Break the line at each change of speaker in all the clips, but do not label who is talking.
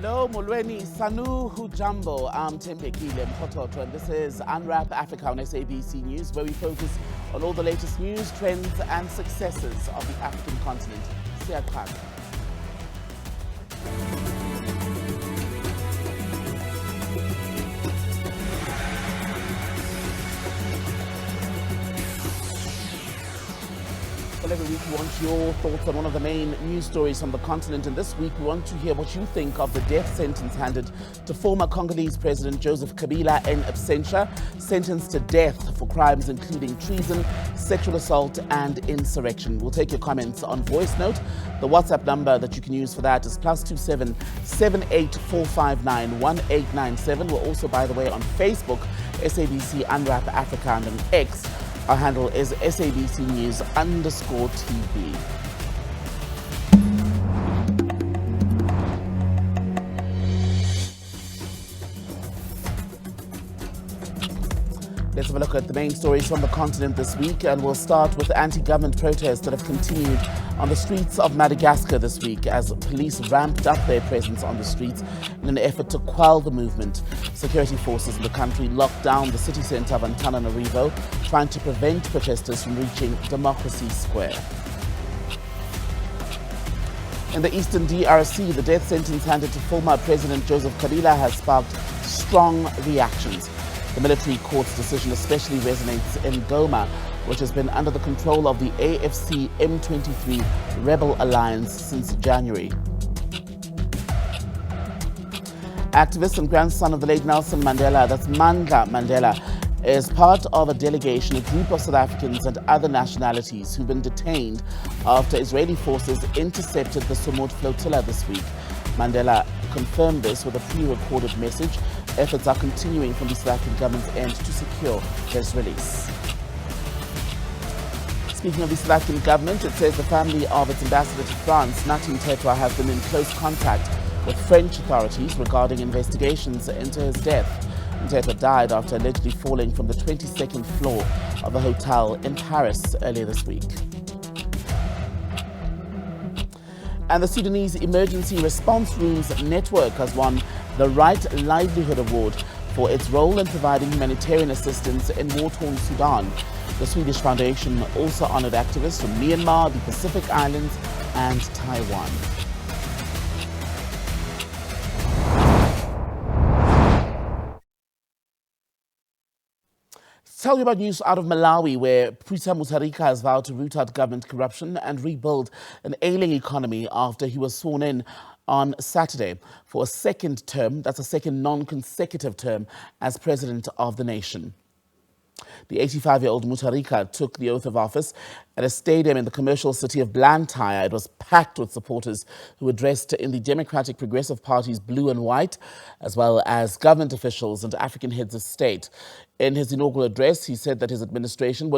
Hello, Molweni, Sanu, Hujambo. I'm Thembekile Mrototo, and this is Unwrap Africa on SABC News, where we focus on all the latest news, trends, and successes of the African continent. Siyaqala. Well, every week we want your thoughts on one of the main news stories from the continent, and this week we want to hear what you think of the death sentence handed to former Congolese President Joseph Kabila in absentia, sentenced to death for crimes including treason, sexual assault and insurrection. We'll take your comments on voice note. The WhatsApp number that you can use for that is +27 78459 1897. We're also, by the way, on Facebook, SABC Unwrap Africa, and on X. Our handle is SABC News_TV. Let's have a look at the main stories from the continent this week, and we'll start with anti-government protests that have continued on the streets of Madagascar this week as police ramped up their presence on the streets in an effort to quell the movement. Security forces in the country locked down the city centre of Antananarivo, trying to prevent protesters from reaching Democracy Square. In the eastern DRC, the death sentence handed to former President Joseph Kabila has sparked strong reactions. The military court's decision especially resonates in Goma, which has been under the control of the AFC M23 rebel alliance since January. Activist and grandson of the late Nelson Mandela, that's Mandla Mandela, is part of a delegation, a group of South Africans and other nationalities who've been detained after Israeli forces intercepted the Somod flotilla this week. Mandela confirmed this with a pre-recorded message. Efforts are continuing from the South African government's end to secure his release. Speaking of the South African government, it says the family of its ambassador to France, Nathi Mthethwa, has been in close contact with French authorities regarding investigations into his death. Mthethwa died after allegedly falling from the 22nd floor of a hotel in Paris earlier this week. And the Sudanese Emergency Response Rooms Network has won the Right Livelihood Award for its role in providing humanitarian assistance in war-torn Sudan. The Swedish foundation also honored activists from Myanmar, the Pacific Islands, and Taiwan. Tell you about news out of Malawi, where Peter Mutharika has vowed to root out government corruption and rebuild an ailing economy after he was sworn in on Saturday for a second term, that's a second non-consecutive term, as president of the nation. The 85-year-old Mutharika took the oath of office at a stadium in the commercial city of Blantyre. It was packed with supporters who were dressed in the Democratic Progressive Party's blue and white, as well as government officials and African heads of state. In his inaugural address, he said that his administration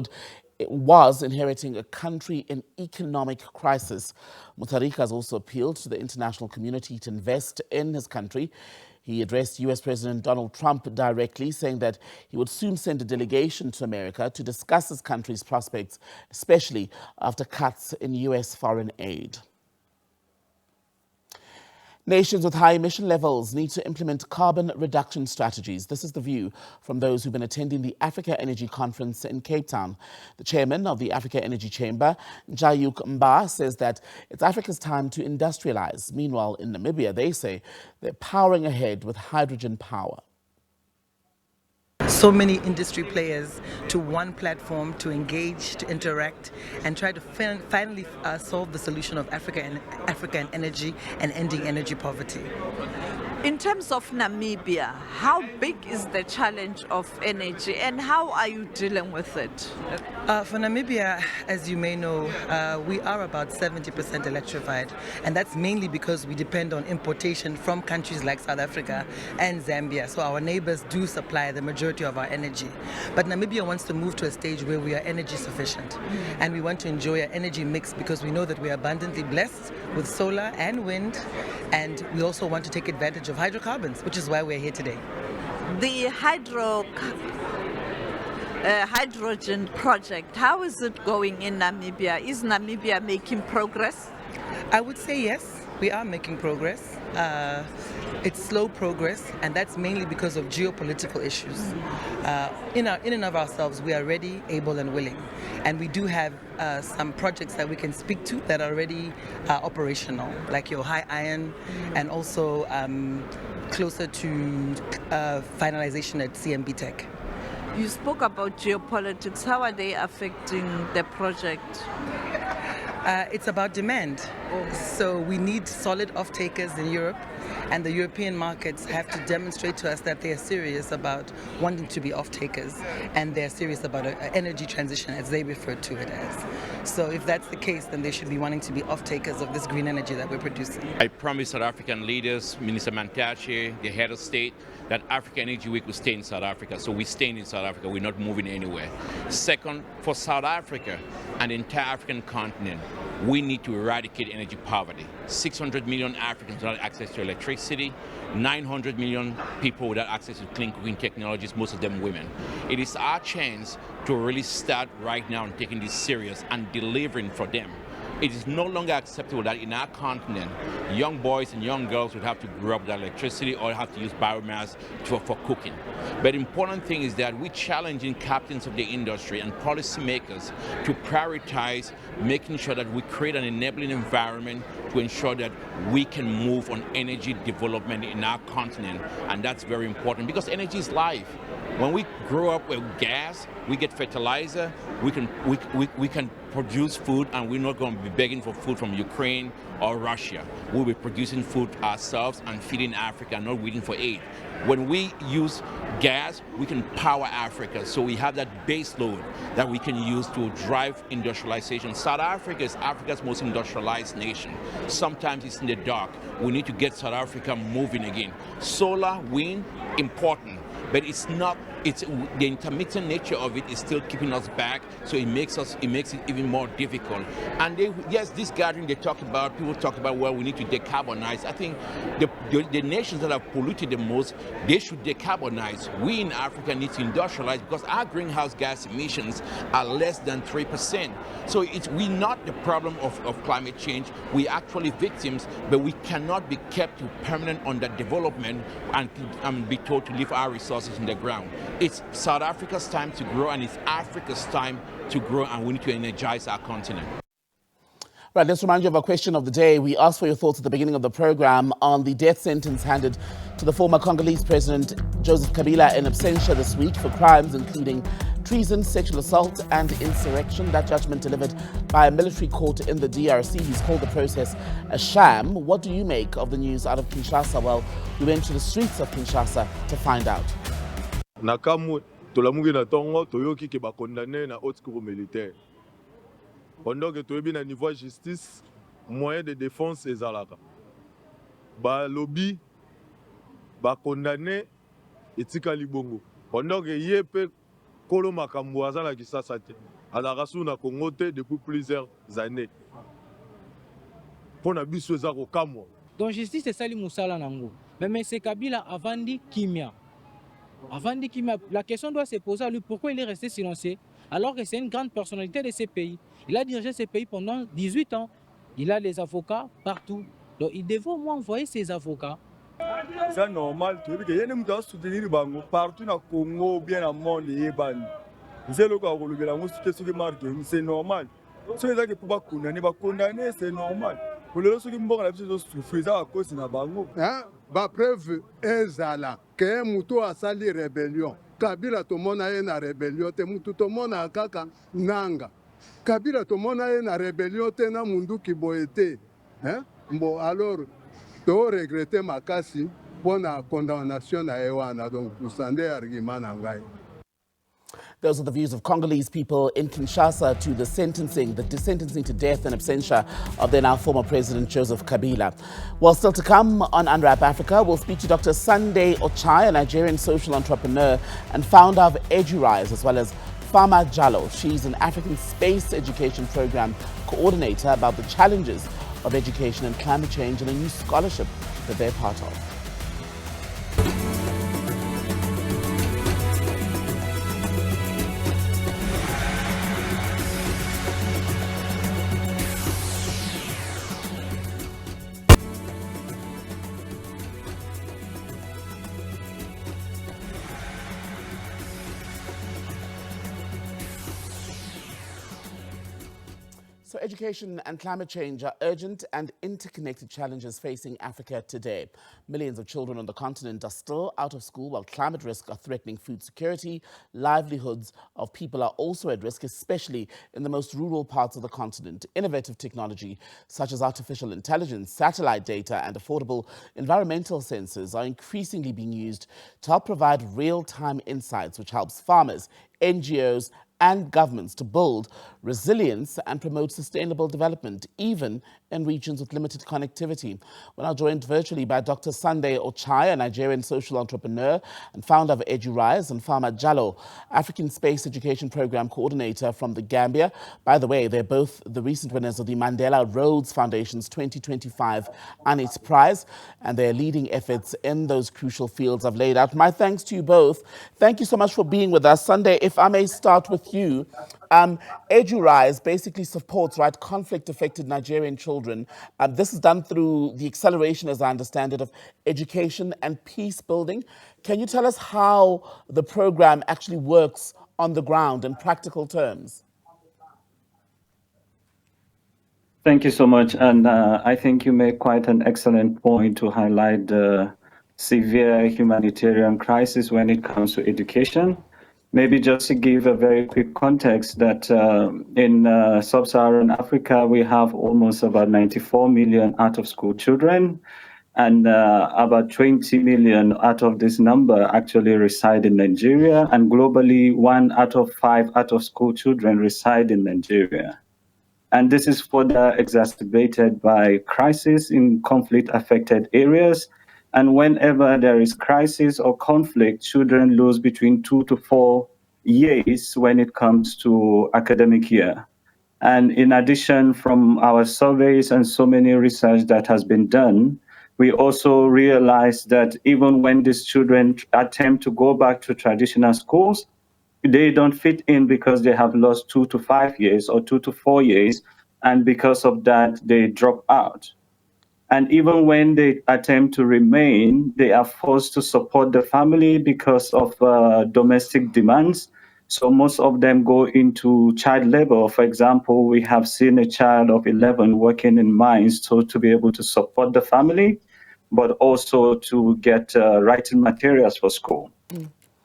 was inheriting a country in economic crisis. Mutharika has also appealed to the international community to invest in his country. He addressed US President Donald Trump directly, saying that he would soon send a delegation to America to discuss his country's prospects, especially after cuts in US foreign aid. Nations with high emission levels need to implement carbon reduction strategies. This is the view from those who've been attending the Africa Energy Conference in Cape Town. The chairman of the Africa Energy Chamber, Njayuk Mba, says that it's Africa's time to industrialize. Meanwhile, in Namibia, they say they're powering ahead with hydrogen power.
So many industry players to one platform to engage, to interact, and try to finally solve the solution of Africa and energy and ending energy poverty.
In terms of Namibia, how big is the challenge of energy and how are you dealing with it?
For Namibia, as you may know, we are about 70% electrified, and that's mainly because we depend on importation from countries like South Africa and Zambia. So our neighbors do supply the majority of our energy. But Namibia wants to move to a stage where we are energy sufficient, and we want to enjoy an energy mix because we know that we are abundantly blessed with solar and wind, and we also want to take advantage of hydrocarbons, which is why we're here today.
The hydrogen project, how is it going in Namibia? Is Namibia making progress?
I would say yes. we are making progress. It's slow progress, and that's mainly because of geopolitical issues. In and of ourselves, we are ready, able, and willing. And we do have some projects that we can speak to that are already operational, like your high iron, and also closer to finalization at CMB Tech.
You spoke about geopolitics. How are they affecting the project?
It's about demand. So we need solid off-takers in Europe, and the European markets have to demonstrate to us that they are serious about wanting to be off-takers, and they're serious about an energy transition, as they refer to it as. So if that's the case, then they should be wanting to be off-takers of this green energy that we're producing.
I promised South African leaders, Minister Mantashe, the head of state, that Africa Energy Week will stay in South Africa. So we're staying in South Africa. We're not moving anywhere. Second, for South Africa and the entire African continent, we need to eradicate energy poverty. 600 million Africans without access to electricity, 900 million people without access to clean cooking technologies, most of them women. It is our chance to really start right now and taking this serious and delivering for them. It is no longer acceptable that in our continent, young boys and young girls would have to grow up without electricity or have to use biomass for cooking. But the important thing is that we're challenging captains of the industry and policymakers to prioritize making sure that we create an enabling environment to ensure that we can move on energy development in our continent. And that's very important because energy is life. When we grow up with gas, we get fertilizer, we can produce food, and we're not going to be begging for food from Ukraine or Russia. We'll be producing food ourselves and feeding Africa, not waiting for aid. When we use gas, we can power Africa, so we have that base load that we can use to drive industrialization. South Africa is Africa's most industrialized nation. Sometimes it's in the dark. We need to get South Africa moving again. Solar, wind, important. But it's not. It's the intermittent nature of it is still keeping us back, so it makes it even more difficult. And yes, this gathering people talk about, well, we need to decarbonize. I think the nations that have polluted the most, they should decarbonize. We in Africa need to industrialize because our greenhouse gas emissions are less than 3%. So we're not the problem of climate change. We're actually victims, but we cannot be kept to permanent underdevelopment and be told to leave our resources in the ground. It's South Africa's time to grow, and it's Africa's time to grow, and we need to energize our continent.
Right, let's remind you of our question of the day. We asked for your thoughts at the beginning of the program on the death sentence handed to the former Congolese President Joseph Kabila in absentia this week for crimes including treason, sexual assault and insurrection. That judgment delivered by a military court in the DRC. He's called the process a sham. What do you make of the news out of Kinshasa? Well, we went to the streets of Kinshasa to find out.
Nakamu tolamugi na tongo toyoki ke ba condamné na haute cour militaire. Pendant que toyebi na niveau justice moyen de défense ezalaka. Ba lobby ba condamné etika libongo. Pendant que yepe kolo makambo azala kisasa te. Azaka su na Congo te depuis plusieurs années. Pona biso ezako kamwa.
Donc justice c'est sali musala nango. Mais c'est Kabila avandi kimia. Avant de qu'il la question doit se poser à lui pourquoi il est resté silencieux alors que c'est une grande personnalité de ces pays. Il a dirigé ces pays pendant 18 ans. Il a des avocats partout. Donc il devait au moins envoyer ses avocats.
C'est normal. Tu veux que y a soutenir bango partout dans le Congo bien dans le monde c'est le cas où c'est normal. Si les gens qui peuvent condamner, c'est normal. Pour les gens qui peuvent souffrir à cause de la bango.
Ba preuve ezala que muto asali rébellion. Kabila to mona na rébellion te mutu to mona kaka nanga. Kabila to mona na rébellion te na mundu ki boete. Bon alors to regretter makasi pour la condamnation na ewana donc tout sande argument na ngai.
Those are the views of Congolese people in Kinshasa to the sentencing to death in absentia of their now former President Joseph Kabila. Well, still to come on Unwrap Africa, we'll speak to Dr. Sunday Ochai, a Nigerian social entrepreneur and founder of Rise, as well as Fama Jallow. She's an African space education program coordinator about the challenges of education and climate change and a new scholarship that they're part of. So education and climate change are urgent and interconnected challenges facing Africa today. Millions of children on the continent are still out of school, while climate risks are threatening food security. Livelihoods of people are also at risk, especially in the most rural parts of the continent. Innovative technology such as artificial intelligence, satellite data, and affordable environmental sensors are increasingly being used to help provide real-time insights, which helps farmers, NGOs, and governments to build resilience and promote sustainable development, even in regions with limited connectivity. We're now joined virtually by Dr. Sunday Ochai, a Nigerian social entrepreneur and founder of Äänit Prize, and Fama Jallow, African Space Education Program Coordinator from the Gambia. By the way, they're both the recent winners of the Mandela Rhodes Foundation's 2025 Äänit Prize, and their leading efforts in those crucial fields I've laid out. My thanks to you both. Thank you so much for being with us. Sunday, if I may start with you. Äänit Prize basically supports conflict-affected Nigerian children. This is done through the acceleration, as I understand it, of education and peace building. Can you tell us how the program actually works on the ground in practical terms?
Thank you so much. And I think you make quite an excellent point to highlight the severe humanitarian crisis when it comes to education. Maybe just to give a very quick context that in sub-Saharan Africa, we have almost about 94 million out-of-school children, and about 20 million out of this number actually reside in Nigeria, and globally, 1 out of 5 out-of-school children reside in Nigeria. And this is further exacerbated by crisis in conflict-affected areas. And whenever there is crisis or conflict, children lose between 2 to 4 years when it comes to academic year. And in addition, from our surveys and so many research that has been done, we also realized that even when these children attempt to go back to traditional schools, they don't fit in because they have lost 2 to 5 years or 2 to 4 years. And because of that, they drop out. And even when they attempt to remain, they are forced to support the family because of domestic demands. So most of them go into child labor. For example, we have seen a child of 11 working in mines to be able to support the family, but also to get writing materials for school.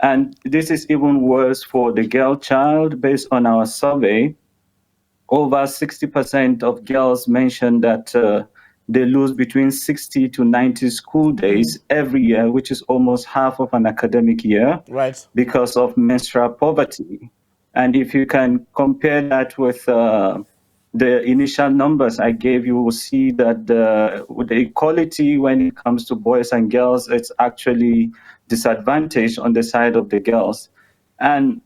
And this is even worse for the girl child. Based on our survey, over 60% of girls mentioned that they lose between 60 to 90 school days every year, which is almost half of an academic year, because of menstrual poverty. And if you can compare that with the initial numbers I gave, you will see that the equality when it comes to boys and girls, it's actually disadvantaged on the side of the girls. And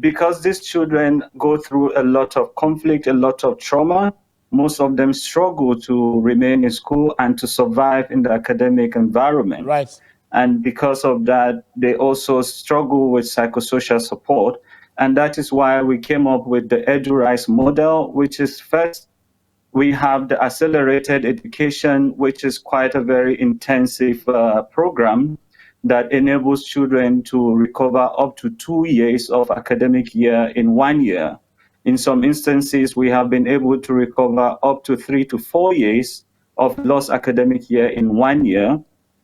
because these children go through a lot of conflict, a lot of trauma, most of them struggle to remain in school and to survive in the academic environment. And because of that, they also struggle with psychosocial support. And that is why we came up with the Äänit Prize model, which is first, we have the accelerated education, which is quite a very intensive program that enables children to recover up to 2 years of academic year in 1 year. In some instances, we have been able to recover up to 3 to 4 years of lost academic year in 1 year.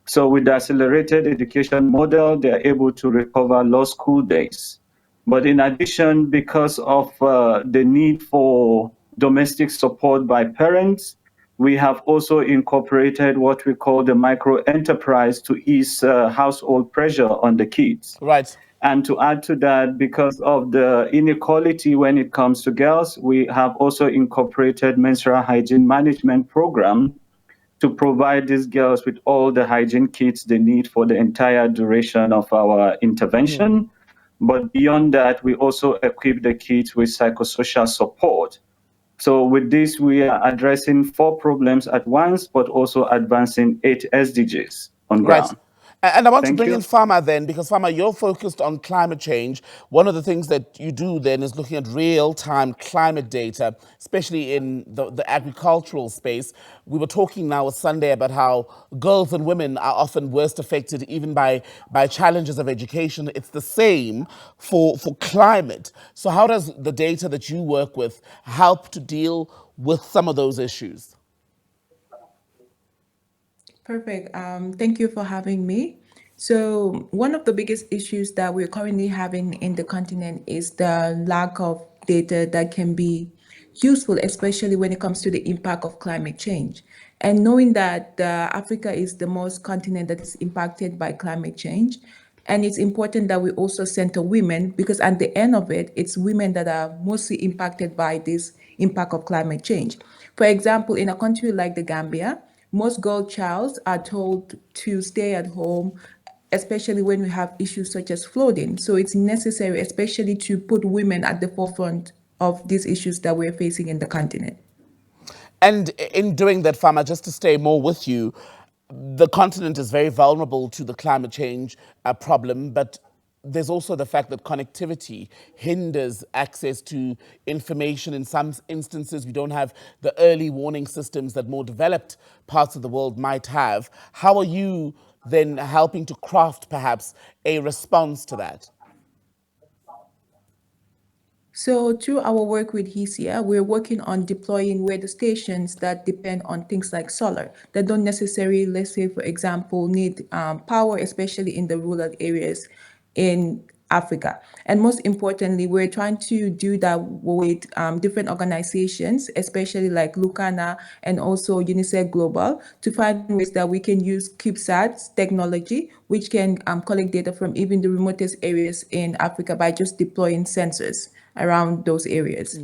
So with the accelerated education model, they're able to recover lost school days. But in addition, because of the need for domestic support by parents, we have also incorporated what we call the micro enterprise to ease household pressure on the kids. And to add to that, because of the inequality when it comes to girls, we have also incorporated menstrual hygiene management program to provide these girls with all the hygiene kits they need for the entire duration of our intervention. But beyond that, we also equip the kids with psychosocial support. So with this, we are addressing 4 problems at once, but also advancing 8 SDGs on ground.
And I want to
Thank
bring
you.
in Fama then, because Fama, you're focused on climate change. One of the things that you do then is looking at real-time climate data, especially in the agricultural space. We were talking now Sunday about how girls and women are often worst affected even by challenges of education. It's the same for climate. So how does the data that you work with help to deal with some of those issues?
Perfect. Thank you for having me. So one of the biggest issues that we're currently having in the continent is the lack of data that can be useful, especially when it comes to the impact of climate change. And knowing that Africa is the most continent that is impacted by climate change, and it's important that we also center women because at the end of it, it's women that are mostly impacted by this impact of climate change. For example, in a country like the Gambia, most girl childs are told to stay at home, especially when we have issues such as flooding. So it's necessary, especially to put women at the forefront of these issues that we're facing in the continent.
And in doing that, Fama, just to stay more with you, the continent is very vulnerable to the climate change problem, but there's also the fact that connectivity hinders access to information. In some instances, we don't have the early warning systems that more developed parts of the world might have. How are you then helping to craft perhaps a response to that?
So through our work with HESIA, we're working on deploying weather stations that depend on things like solar, that don't necessarily, let's say, for example, need power, especially in the rural areas in Africa. And most importantly, we're trying to do that with different organizations, especially like Lucana and also UNICEF Global, to find ways that we can use CubeSat technology, which can collect data from even the remotest areas in Africa by just deploying sensors around those areas.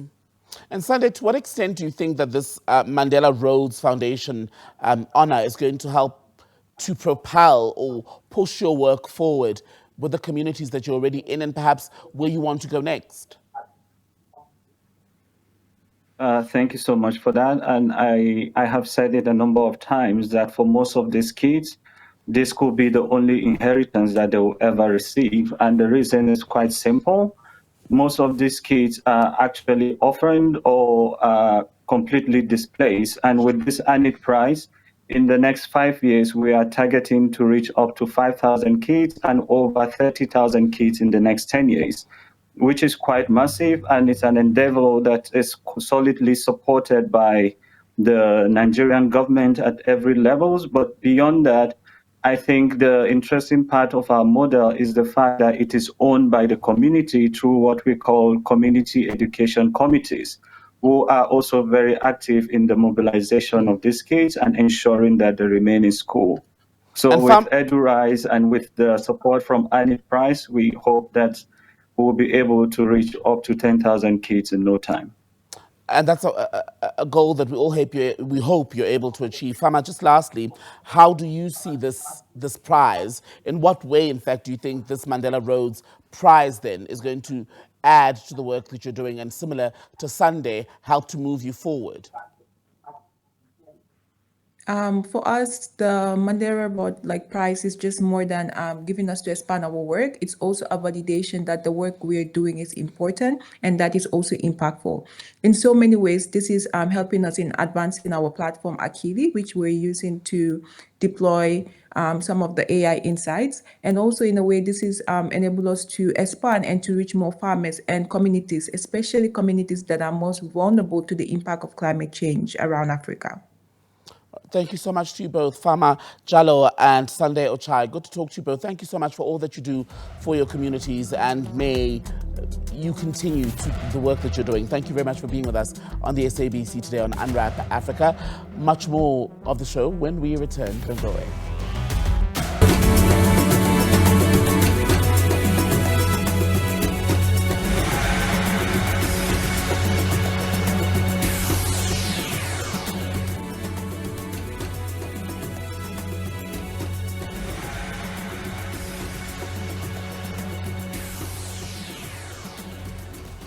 And Sunday, to what extent do you think that this Mandela Rhodes Foundation honor is going to help to propel or push your work forward with the communities that you're already in and perhaps where you want to go next?
Thank you so much for that. And I have said it a number of times that for most of these kids, this could be the only inheritance that they will ever receive. And the reason is quite simple. Most of these kids are actually orphaned or completely displaced. And with this Äänit Prize, in the next 5 years, we are targeting to reach up to 5,000 kids and over 30,000 kids in the next 10 years, which is quite massive. And it's an endeavor that is solidly supported by the Nigerian government at every levels. But beyond that, I think the interesting part of our model is the fact that it is owned by the community through what we call community education committees, who are also very active in the mobilization of these kids and ensuring that they remain in school. So
And
with EduRise and with the support from Äänit Prize, we hope that we will be able to reach up to 10,000 kids in no time.
And that's a goal that we hope you're able to achieve. Fama, just lastly, how do you see this prize? In what way, in fact, do you think this Mandela Rhodes Prize then is going to add to the work that you're doing and, similar to Sunday, help to move you forward?
For us, the Mandela Rhodes Prize is just more than giving us to expand our work. It's also a validation that the work we are doing is important and that is also impactful. In so many ways, this is helping us in advancing our platform Akili, which we're using to deploy some of the AI insights. And also in a way, this is enable us to expand and to reach more farmers and communities, especially communities that are most vulnerable to the impact of climate change around Africa.
Thank you so much to you both, Fama Jallow and Sunday Ochai. Good to talk to you both. Thank you so much for all that you do for your communities, and may you continue the work that you're doing. Thank you very much for being with us on the SABC today on Unwrap Africa. Much more of the show when we return. Don't go away.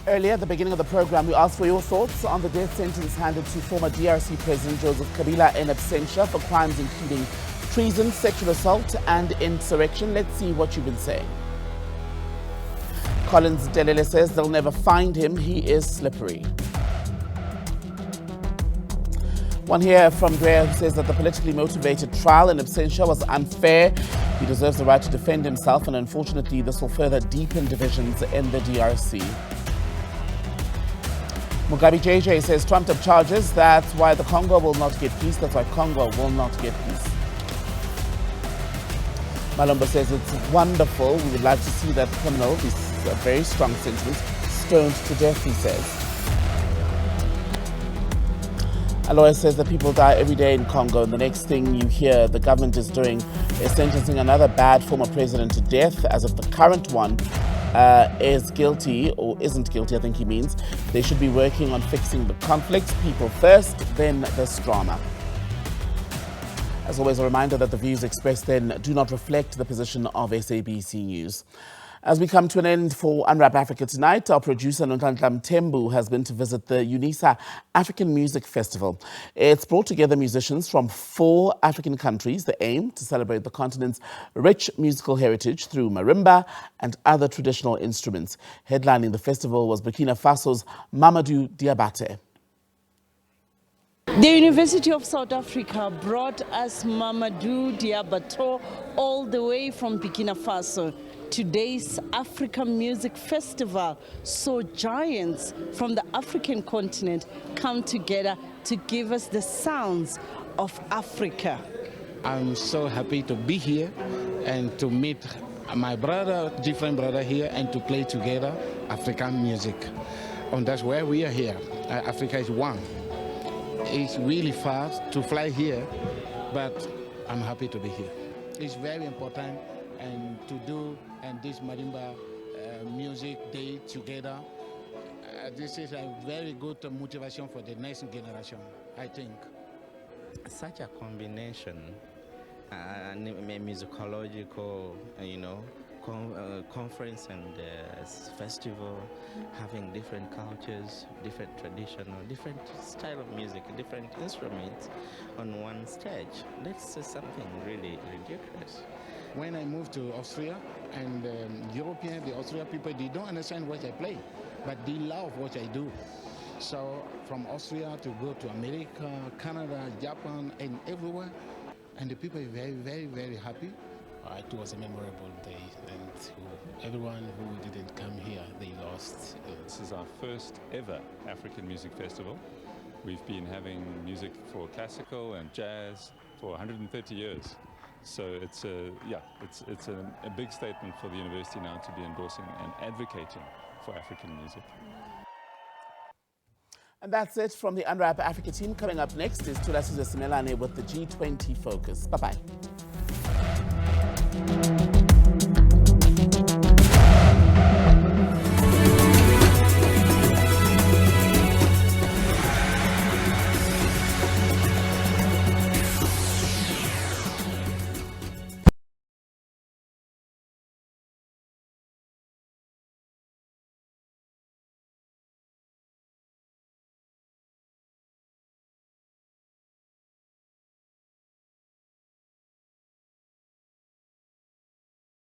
Earlier at the beginning of the program, we asked for your thoughts on the death sentence handed to former DRC President Joseph Kabila in absentia for crimes including treason, sexual assault and insurrection. Let's see what you've been saying. Collins Delele says they'll never find him. He is slippery. One here from Drea who says that the politically motivated trial in absentia was unfair. He deserves the right to defend himself, and unfortunately this will further deepen divisions in the DRC. Mugabe JJ says trumped up charges. That's why the Congo will not get peace. That's why Congo will not get peace. Malombo says it's wonderful. We would like to see that criminal, this is a very strong sentence, stoned to death, he says. Aloy says that people die every day in Congo, and the next thing you hear the government is doing is sentencing another bad former president to death, as if the current one is guilty or isn't guilty, I think he means. They should be working on fixing the conflicts, people first, then this drama. As always, a reminder that the views expressed then do not reflect the position of SABC News. As we come to an end for Unwrap Africa tonight, our producer Nonhlanhla Mthembu has been to visit the UNISA African Music Festival. It's brought together musicians from 4 African countries. The aim to celebrate the continent's rich musical heritage through marimba and other traditional instruments. Headlining the festival was Burkina Faso's Mamadou Diabate.
The University of South Africa brought us Mamadou Diabate all the way from Burkina Faso. Today's African Music Festival saw giants from the African continent come together to give us the sounds of Africa.
I'm so happy to be here and to meet my brother, different brother here, and to play together African music. And that's why we are here. Africa is one. It's really fast to fly here, but I'm happy to be here. It's very important and to do and this marimba music day together. This is a very good motivation for the next generation, I think.
Such a combination, musicological, conference and festival, having different cultures, different traditional, different style of music, different instruments on one stage. That's something really ridiculous.
When I moved to Austria, and the Austrian people, they don't understand what I play, but they love what I do. So from Austria to go to America, Canada, Japan, and everywhere, and the people are very, very, very happy.
It was a memorable day, and everyone who didn't come here, they lost.
This is our first ever African Music Festival. We've been having music for classical and jazz for 130 years. So it's a big statement for the university now to be endorsing and advocating for African music.
And that's it from the Unwrap Africa team. Coming up next is Thulasizwe Simelane with the G20 Focus. Bye-bye.